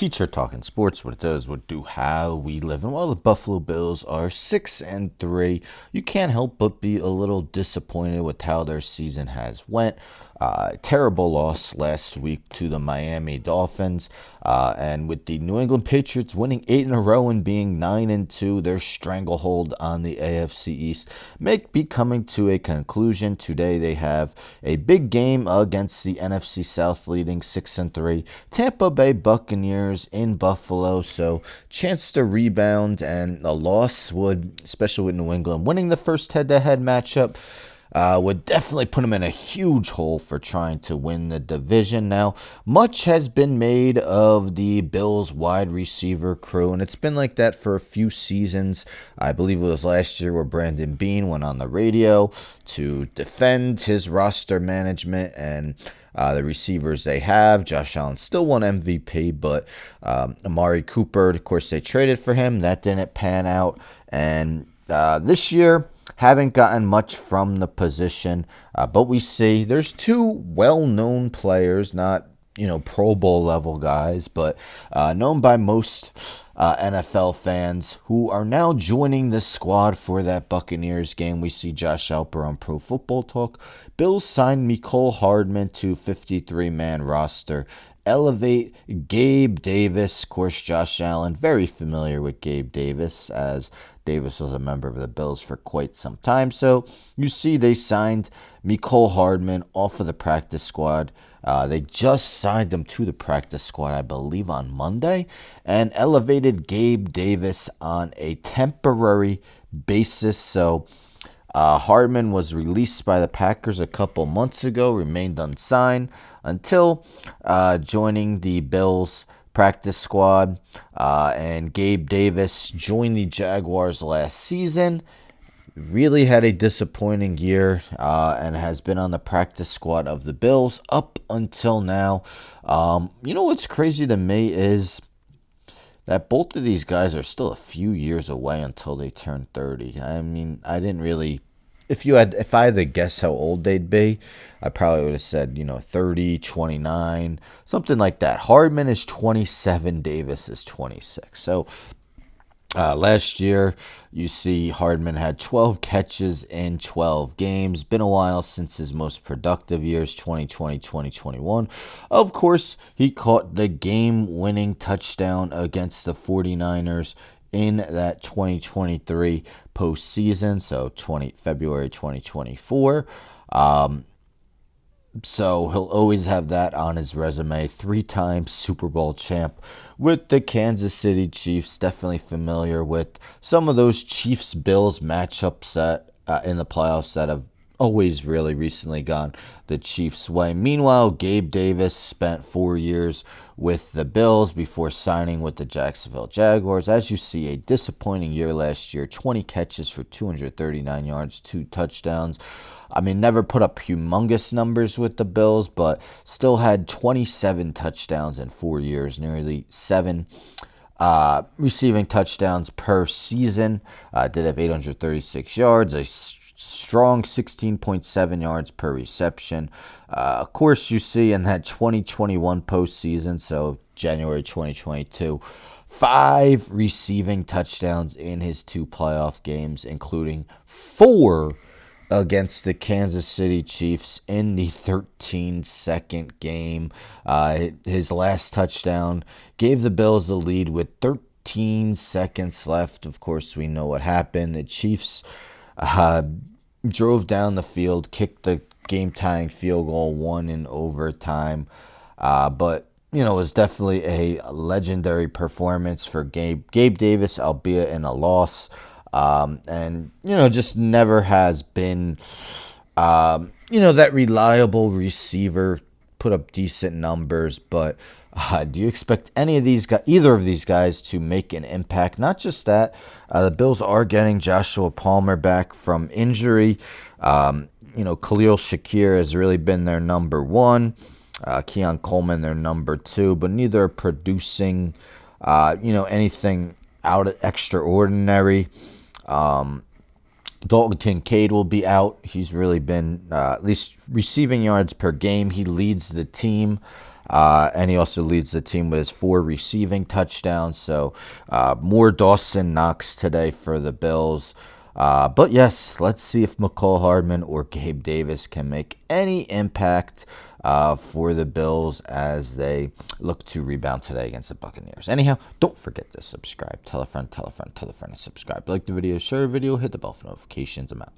Teacher talking sports, what it does, what do, how we live. And while the Buffalo Bills are 6-3, you can't help but be a little disappointed with how their season has went. Terrible loss last week to the Miami Dolphins, and with the New England Patriots winning 8 in a row and being 9-2, their stranglehold on the AFC East may be coming to a conclusion. Today they have a big game against the NFC South leading 6-3 Tampa Bay Buccaneers in Buffalo, so chance to rebound, and a loss would, especially with New England winning the first head-to-head matchup, would definitely put him in a huge hole for trying to win the division. Now, much has been made of the Bills wide receiver crew, and it's been like that for a few seasons. I believe it was last year where Brandon Beane went on the radio to defend his roster management and the receivers they have. Josh Allen still won MVP, but Amari Cooper, of course, they traded for him. That didn't pan out. And this year, haven't gotten much from the position, but we see there's two well-known players, not Pro Bowl level guys, but known by most NFL fans who are now joining the squad for that Buccaneers game. We see Josh Alper on Pro Football Talk. Bills signed Mecole Hardman to 53-man roster. Elevate Gabe Davis. Of course, Josh Allen, very familiar with Gabe Davis, as Davis was a member of the Bills for quite some time. So you see they signed Mecole Hardman off of the practice squad. They just signed him to the practice squad, I believe, on Monday, and elevated Gabe Davis on a temporary basis. So Hardman was released by the Packers a couple months ago, remained unsigned until joining the Bills practice squad. And Gabe Davis joined the Jaguars last season. Really had a disappointing year and has been on the practice squad of the Bills up until now. What's crazy to me is that both of these guys are still a few years away until they turn 30. I mean, I didn't really. If I had to guess how old they'd be, I probably would have said, 30, 29, something like that. Hardman is 27, Davis is 26. So last year, you see Hardman had 12 catches in 12 games. Been a while since his most productive years, 2020, 2021. Of course, he caught the game-winning touchdown against the 49ers in that 2023 postseason, so February 2024. So he'll always have that on his resume. 3-time Super Bowl champ with the Kansas City Chiefs. Definitely familiar with some of those Chiefs-Bills matchups that in the playoffs that have always really recently gone the Chiefs' way. Meanwhile, Gabe Davis spent 4 years with the Bills before signing with the Jacksonville Jaguars. As you see, a disappointing year last year. 20 catches for 239 yards, 2 touchdowns. I mean, never put up humongous numbers with the Bills, but still had 27 touchdowns in 4 years, nearly 7 receiving touchdowns per season. Did have 836 yards, a strong 16.7 yards per reception. Of course, you see in that 2021 postseason, so January 2022, 5 receiving touchdowns in his 2 playoff games, including 4 against the Kansas City Chiefs in the 13-second game. His last touchdown gave the Bills the lead with 13 seconds left. Of course, we know what happened. The Chiefs drove down the field, kicked the game-tying field goal, won in overtime. But it was definitely a legendary performance for Gabe Davis, albeit in a loss. And just never has been, that reliable receiver, put up decent numbers. But do you expect either of these guys to make an impact? Not just that, the Bills are getting Joshua Palmer back from injury. Khalil Shakir has really been their number one. Keon Coleman their number 2, but neither are producing, anything out of extraordinary. Dalton Kincaid will be out. He's really been, at least receiving yards per game, he leads the team. and he also leads the team with his 4 receiving touchdowns. So more Dawson Knox today for the Bills. But yes, let's see if Mecole Hardman or Gabe Davis can make any impact for the Bills as they look to rebound today against the Buccaneers. Anyhow, don't forget to subscribe. Tell a friend, tell a friend, tell a friend to subscribe. Like the video, share the video, hit the bell for notifications. I'm out.